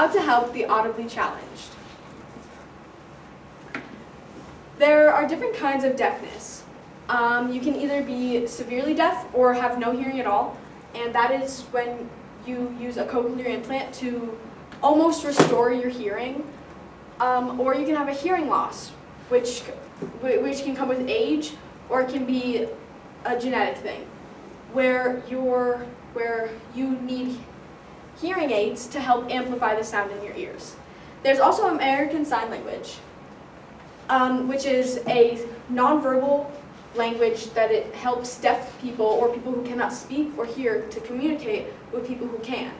how to help the audibly challenged. There are different kinds of deafness. You can either be severely deaf or have no hearing at all, and that is when you use a cochlear implant to almost restore your hearing, or you can have a hearing loss, which can come with age, or it can be a genetic thing, where you need hearing aids to help amplify the sound in your ears. There's also American Sign Language, which is a nonverbal language that it helps deaf people or people who cannot speak or hear to communicate with people who can.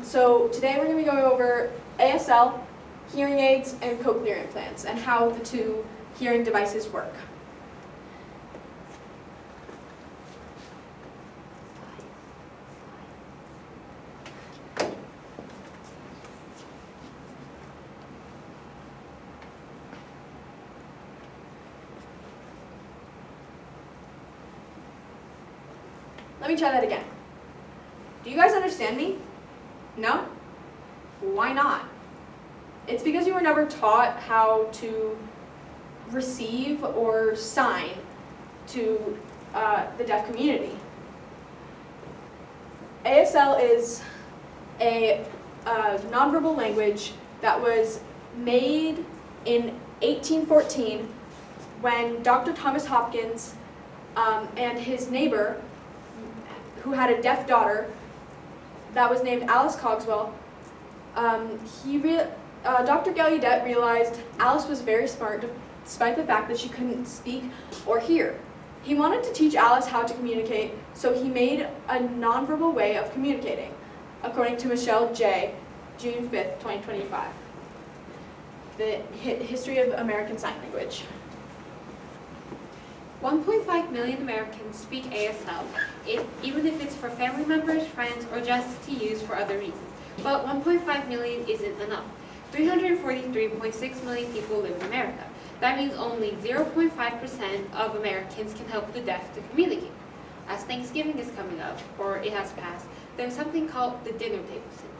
So today we're going to be going over ASL, hearing aids, and cochlear implants, and how the two hearing devices work. Let me try that again. Do you guys understand me? No? Why not? It's because you were never taught how to receive or sign to the deaf community. ASL is a nonverbal language that was made in 1814 when Dr. Thomas Hopkins and his neighbor, who had a deaf daughter that was named Alice Cogswell, Dr. Gallaudet realized Alice was very smart despite the fact that she couldn't speak or hear. He wanted to teach Alice how to communicate, so he made a nonverbal way of communicating, according to Michelle J., June 5th, 2025. The History of American Sign Language. 1.5 million Americans speak ASL, even if it's for family members, friends, or just to use for other reasons. But 1.5 million isn't enough. 343.6 million people live in America. That means only 0.5% of Americans can help the deaf to communicate. As Thanksgiving is coming up, or it has passed, there's something called the dinner table syndrome.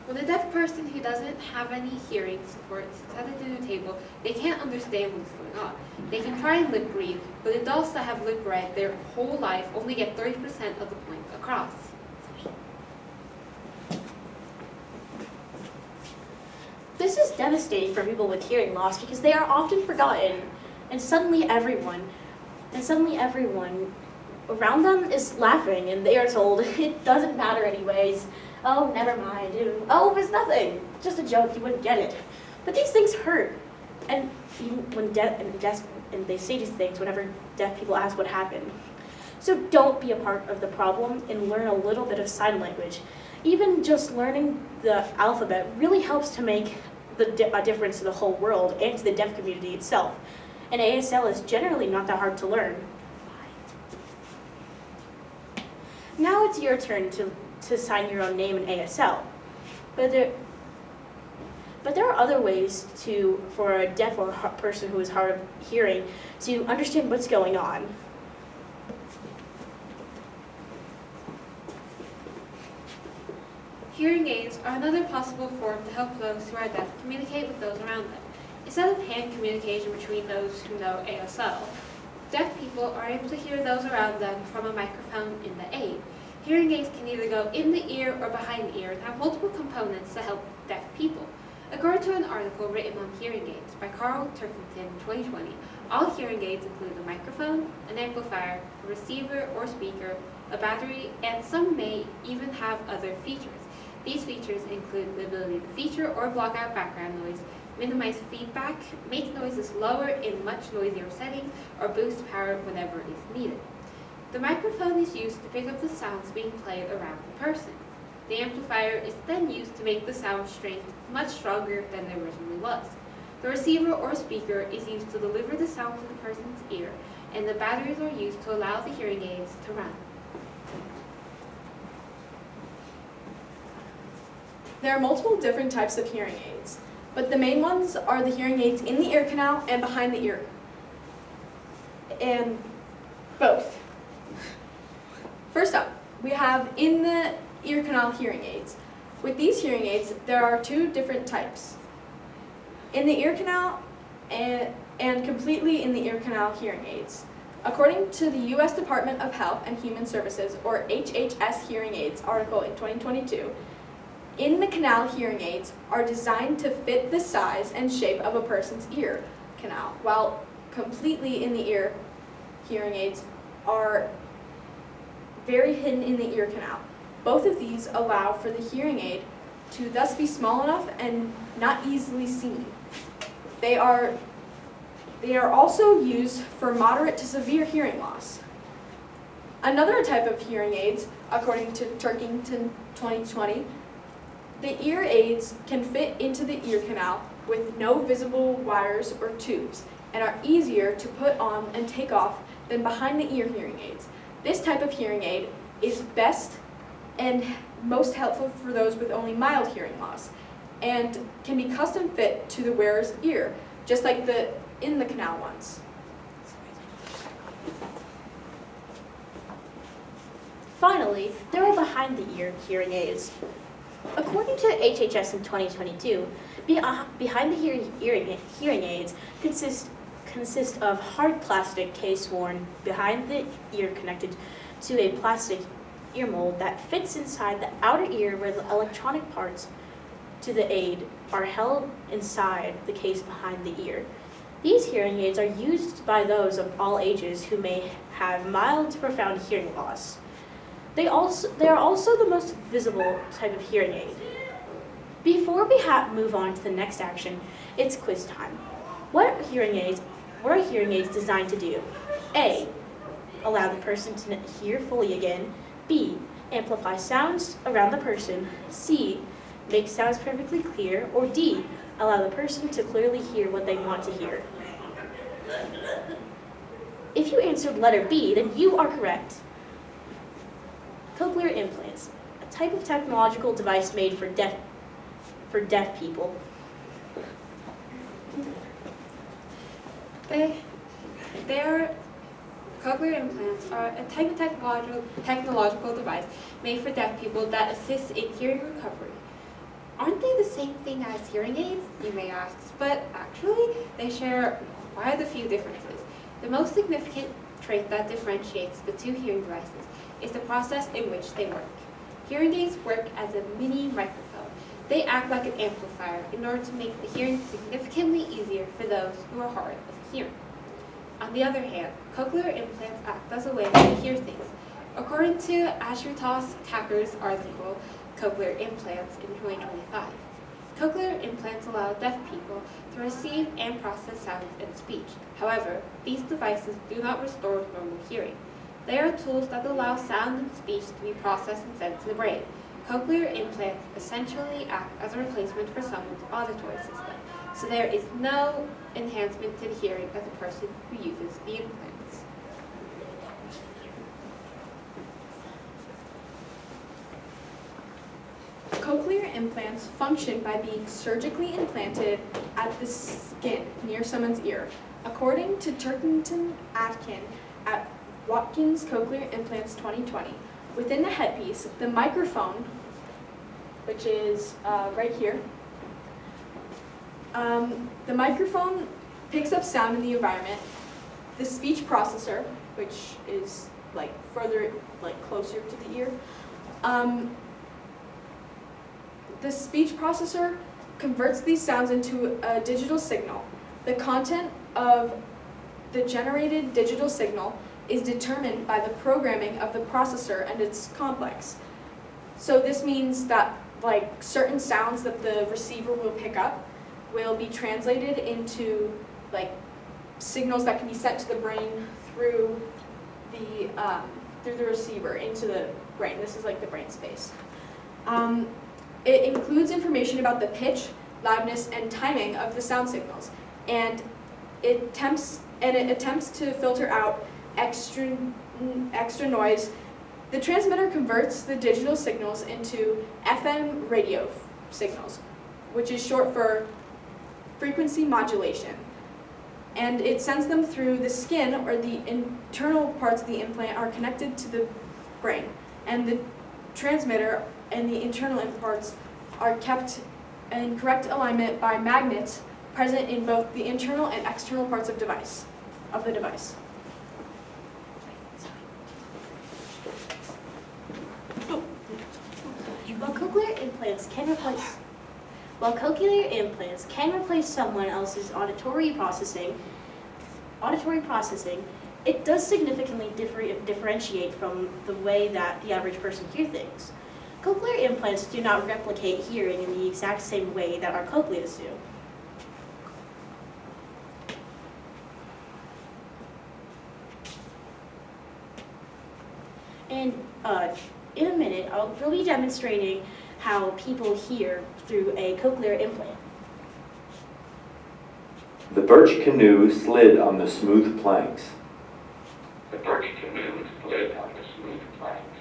When a deaf person who doesn't have any hearing support sits at the dinner table, they can't understand what's going on. They can try and lip read, but adults that have lip read their whole life only get 30% of the point across. This is devastating for people with hearing loss because they are often forgotten, and suddenly everyone around them is laughing, and they are told, it doesn't matter anyways. Oh, never mind. Oh, it's nothing. Just a joke. You wouldn't get it. But these things hurt. And even when and they say these things whenever deaf people ask what happened. So don't be a part of the problem and learn a little bit of sign language. Even just learning the alphabet really helps to make a difference to the whole world and to the deaf community itself. And ASL is generally not that hard to learn. Now it's your turn to sign your own name in ASL. But there are other ways for a deaf or person who is hard of hearing to understand what's going on. Hearing aids are another possible form to help those who are deaf communicate with those around them. Instead of hand communication between those who know ASL, deaf people are able to hear those around them from a microphone in the aid. Hearing aids can either go in the ear or behind the ear and have multiple components to help deaf people. According to an article written on hearing aids by Carl Turkington in 2020, all hearing aids include a microphone, an amplifier, a receiver or speaker, a battery, and some may even have other features. These features include the ability to feature or block out background noise, minimize feedback, make noises lower in much noisier settings, or boost power whenever it is needed. The microphone is used to pick up the sounds being played around the person. The amplifier is then used to make the sound strength much stronger than it originally was. The receiver or speaker is used to deliver the sound to the person's ear, and the batteries are used to allow the hearing aids to run. There are multiple different types of hearing aids, but the main ones are the hearing aids in the ear canal and behind the ear. And both. First up, we have in the ear canal hearing aids. With these hearing aids, there are two different types. In the ear canal and completely in the ear canal hearing aids. According to the U.S. Department of Health and Human Services, or HHS Hearing Aids article in 2022, in the canal hearing aids are designed to fit the size and shape of a person's ear canal, while completely in the ear hearing aids are very hidden in the ear canal. Both of these allow for the hearing aid to thus be small enough and not easily seen. They are also used for moderate to severe hearing loss. Another type of hearing aids, according to Turkington 2020, the ear aids can fit into the ear canal with no visible wires or tubes and are easier to put on and take off than behind the ear hearing aids. This type of hearing aid is best and most helpful for those with only mild hearing loss and can be custom fit to the wearer's ear, just like the in the canal ones. Finally, there are behind the ear hearing aids. According to HHS in 2022, behind the hearing aids consist of hard plastic case worn behind the ear connected to a plastic ear mold that fits inside the outer ear, where the electronic parts to the aid are held inside the case behind the ear. These hearing aids are used by those of all ages who may have mild to profound hearing loss. They are also the most visible type of hearing aid. Before we move on to the next action, it's quiz time. What are hearing aids designed to do? A, allow the person to hear fully again. B, amplify sounds around the person. C, make sounds perfectly clear. Or D, allow the person to clearly hear what they want to hear. If you answered letter B, then you are correct. Cochlear implants, a type of technological device made for deaf people. Cochlear implants are a type of technological device made for deaf people that assists in hearing recovery. Aren't they the same thing as hearing aids, you may ask, but actually they share quite a few differences. The most significant trait that differentiates the two hearing devices is the process in which they work. Hearing aids work as a mini microphone. They act like an amplifier in order to make the hearing significantly easier for those who are hard of hearing. On the other hand, cochlear implants act as a way to hear things. According to Ashutosh Thakur's article, Cochlear Implants in 2025, cochlear implants allow deaf people to receive and process sounds and speech. However, these devices do not restore normal hearing. They are tools that allow sound and speech to be processed and sent to the brain. Cochlear implants essentially act as a replacement for someone's auditory system, so there is no enhancement to the hearing of the person who uses the implants. Cochlear implants function by being surgically implanted at the skin near someone's ear. According to Turkington Atkin at Watkins Cochlear Implants 2020, within the headpiece, the microphone, which is right here, the microphone picks up sound in the environment. The speech processor, which is closer to the ear, the speech processor converts these sounds into a digital signal. The content of the generated digital signal is determined by the programming of the processor and its complex. So this means that certain sounds that the receiver will pick up will be translated into signals that can be sent to the brain through the receiver into the brain. This is the brain space. It includes information about the pitch, loudness, and timing of the sound signals, and it attempts to filter out extra noise. The transmitter converts the digital signals into FM radio signals, which is short for frequency modulation, and it sends them through the skin, or the internal parts of the implant are connected to the brain, and the transmitter and the internal parts are kept in correct alignment by magnets present in both the internal and external parts of the device. While cochlear implants can replace someone else's auditory processing, it does significantly differentiate from the way that the average person hears things. Cochlear implants do not replicate hearing in the exact same way that our cochleas do. And in a minute, we'll be demonstrating how people hear through a cochlear implant. The birch canoe slid on the smooth planks. The birch canoe slid on the smooth planks.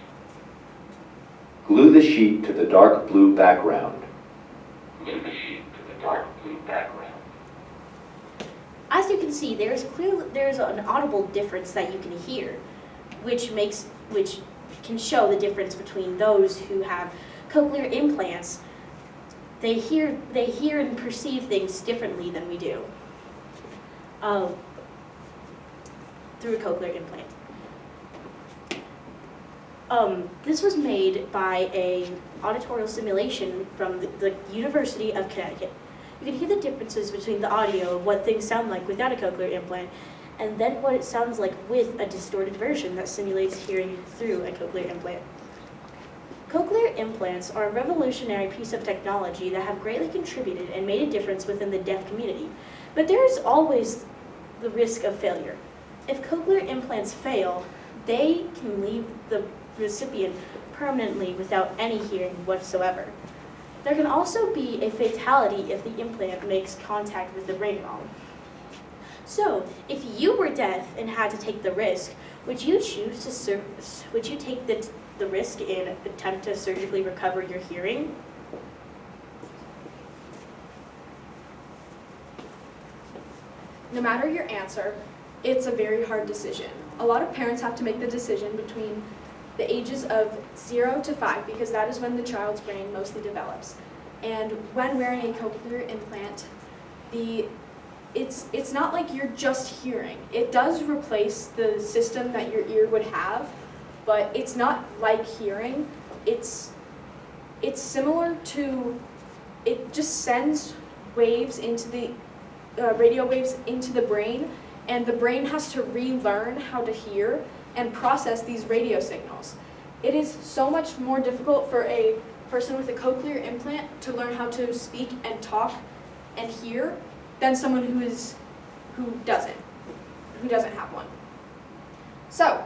Glue the sheet to the dark blue background. Glue the sheet to the dark blue background. As you can see, there's an audible difference that you can hear, which can show the difference between those who have cochlear implants. They hear and perceive things differently than we do through a cochlear implant. This was made by an auditorial simulation from the University of Connecticut. You can hear the differences between the audio of what things sound like without a cochlear implant and then what it sounds like with a distorted version that simulates hearing through a cochlear implant. Cochlear implants are a revolutionary piece of technology that have greatly contributed and made a difference within the deaf community, but there is always the risk of failure. If cochlear implants fail, they can leave the recipient permanently without any hearing whatsoever. There can also be a fatality if the implant makes contact with the brain wrong. So, if you were deaf and had to take the risk, would you take the risk and attempt to surgically recover your hearing? No matter your answer, it's a very hard decision. A lot of parents have to make the decision between the ages of 0 to 5 because that is when the child's brain mostly develops. And when wearing a cochlear implant, it's not like you're just hearing. It does replace the system that your ear would have, but it's not like hearing. It's similar to, it just sends waves into the, radio waves into the brain, and the brain has to relearn how to hear and process these radio signals. It is so much more difficult for a person with a cochlear implant to learn how to speak and talk and hear than someone who doesn't have one. So,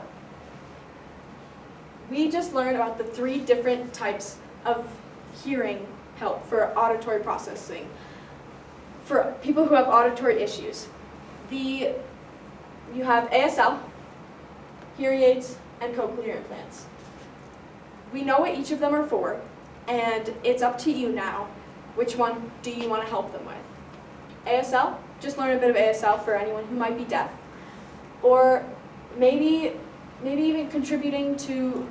we just learned about the 3 different types of hearing help for auditory processing. For people who have auditory issues, you have ASL, hearing aids, and cochlear implants. We know what each of them are for, and it's up to you now. Which one do you want to help them with? ASL, just learn a bit of ASL for anyone who might be deaf. Or maybe even contributing to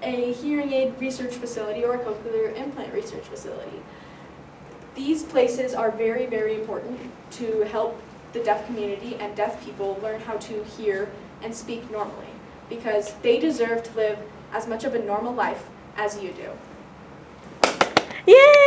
a hearing aid research facility or a cochlear implant research facility. These places are very, very important to help the deaf community and deaf people learn how to hear and speak normally, because they deserve to live as much of a normal life as you do. Yay!